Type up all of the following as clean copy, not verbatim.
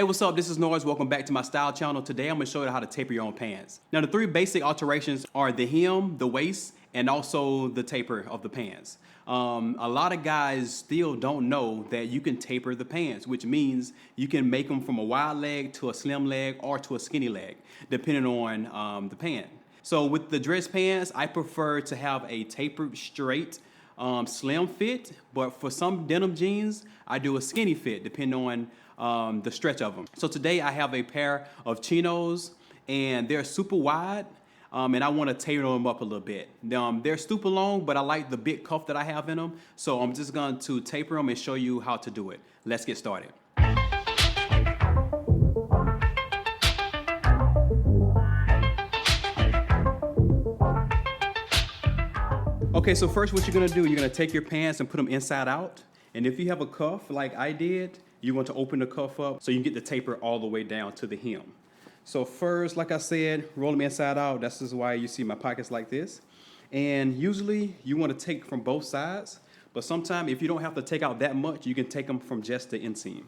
Hey, what's up? This is Norris. Welcome back to my style channel. Today I'm going to show you how to taper your own pants. Now the three basic alterations are the hem, the waist, and also the taper of the pants. A lot of guys still don't know that you can taper the pants, which means you can make them from a wide leg to a slim leg or to a skinny leg, depending on the pant. So with the dress pants, I prefer to have a tapered straight slim fit, but for some denim jeans, I do a skinny fit depending on the stretch of them. So today I have a pair of chinos and they're super wide and I want to taper them up a little bit. They're super long, but I like the big cuff that I have in them. So I'm just going to taper them and show you how to do it. Let's get started. Okay, so first what you're gonna do, you're gonna take your pants and put them inside out. And if you have a cuff like I did, you want to open the cuff up so you can get the taper all the way down to the hem. So first, like I said, roll them inside out. That's just why you see my pockets like this. And usually you want to take from both sides, but sometimes if you don't have to take out that much, you can take them from just the inseam.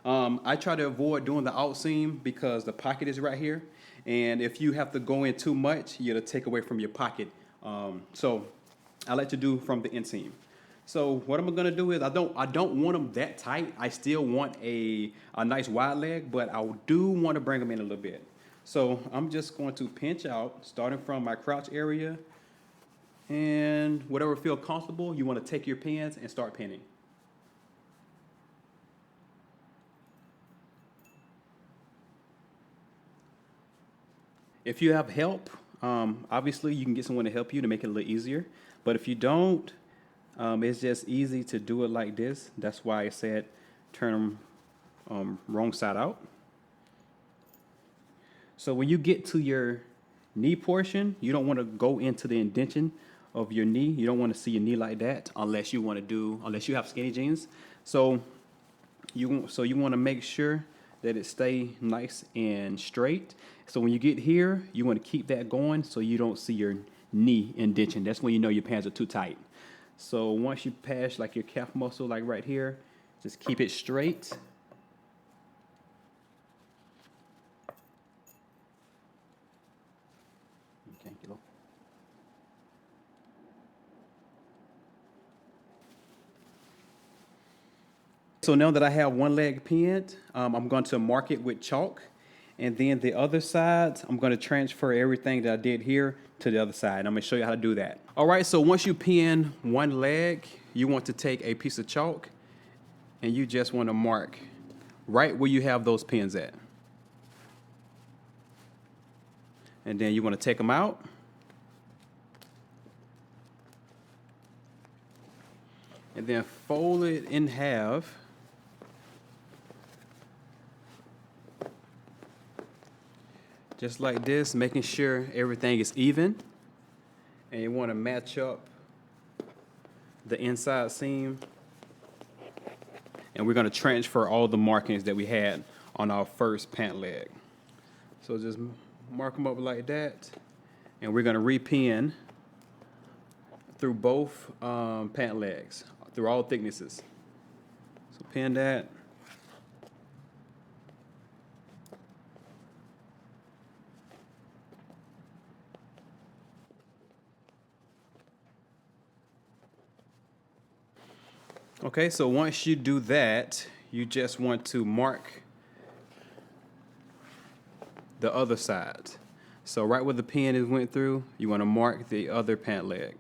I try to avoid doing the outseam because the pocket is right here. And if you have to go in too much, you're gonna take away from your pocket. So I like to do from the inseam. So what I'm gonna do is I don't want them that tight. I still want a nice wide leg, but I do want to bring them in a little bit. So I'm just going to pinch out, starting from my crotch area, and whatever feel comfortable, you want to take your pins and start pinning. If you have help, obviously you can get someone to help you to make it a little easier. But if you don't, it's just easy to do it like this. That's why I said turn them wrong side out. So when you get to your knee portion, you don't want to go into the indentation of your knee. You don't want to see your knee like that unless you have skinny jeans. So you want to make sure that it stay nice and straight. So when you get here, you want to keep that going so you don't see your knee indentation. That's when you know your pants are too tight. So once you pass like your calf muscle, like right here, just keep it straight. Okay, get off. So now that I have one leg pinned, I'm going to mark it with chalk. And then the other side, I'm going to transfer everything that I did here to the other side. I'm going to show you how to do that. All right, so once you pin one leg, you want to take a piece of chalk and you just want to mark right where you have those pins at. And then you want to take them out. And then fold it in half. Just like this, making sure everything is even. And you want to match up the inside seam. And we're going to transfer all the markings that we had on our first pant leg. So just mark them up like that. And we're going to repin through both pant legs, through all thicknesses. So pin that. Okay, so once you do that, you just want to mark the other side. So right where the pin is went through, you want to mark the other pant leg.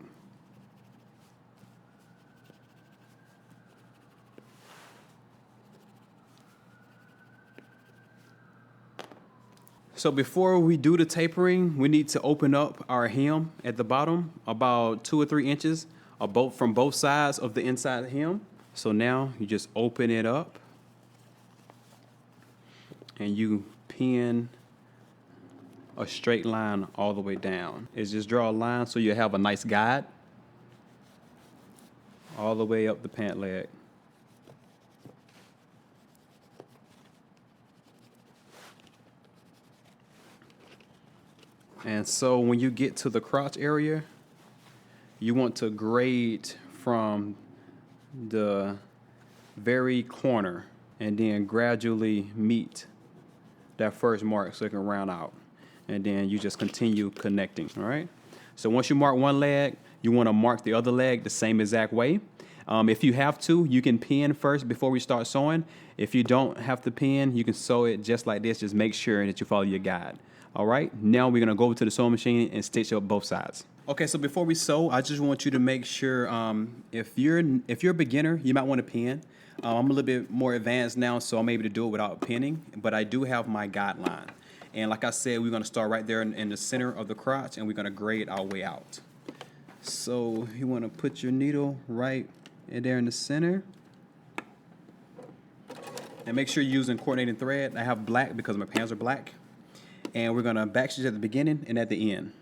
So before we do the tapering, we need to open up our hem at the bottom about 2 or 3 inches from both sides of the inside hem. So now you just open it up and you pin a straight line all the way down. It's just draw a line so you have a nice guide all the way up the pant leg. And so when you get to the crotch area, you want to grade from the very corner and then gradually meet that first mark so it can round out. And then you just continue connecting, all right? So once you mark one leg, you want to mark the other leg the same exact way. If you have to, you can pin first before we start sewing. If you don't have to pin, you can sew it just like this. Just make sure that you follow your guide. All right, now we're gonna go over to the sewing machine and stitch up both sides. Okay, so before we sew, I just want you to make sure if you're a beginner, you might want to pin. I'm a little bit more advanced now, so I'm able to do it without pinning, but I do have my guideline. And like I said, we're gonna start right there in the center of the crotch, and we're gonna grade our way out. So you wanna put your needle right there in the center. And make sure you're using coordinating thread. I have black because my pants are black. And we're gonna backstitch at the beginning and at the end.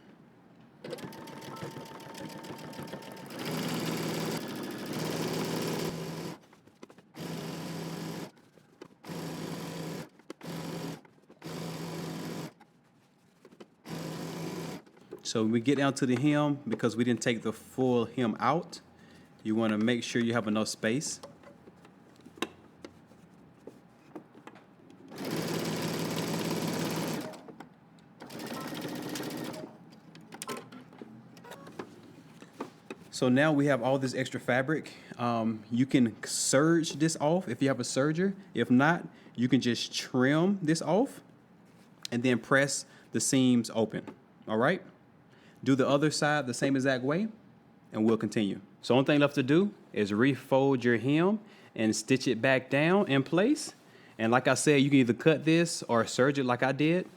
So when we get down to the hem, because we didn't take the full hem out, you want to make sure you have enough space. So now we have all this extra fabric. You can serge this off if you have a serger. If not, you can just trim this off and then press the seams open. All right? Do the other side the same exact way, and we'll continue. So only thing left to do is refold your hem and stitch it back down in place. And like I said, you can either cut this or serge it like I did,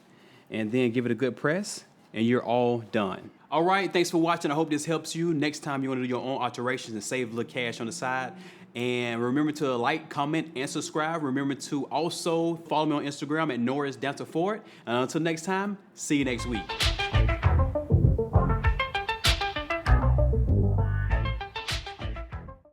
and then give it a good press, and you're all done. All right, thanks for watching. I hope this helps you. Next time you want to do your own alterations and save a little cash on the side. And remember to like, comment, and subscribe. Remember to also follow me on Instagram at Norris Danta. And until next time, see you next week.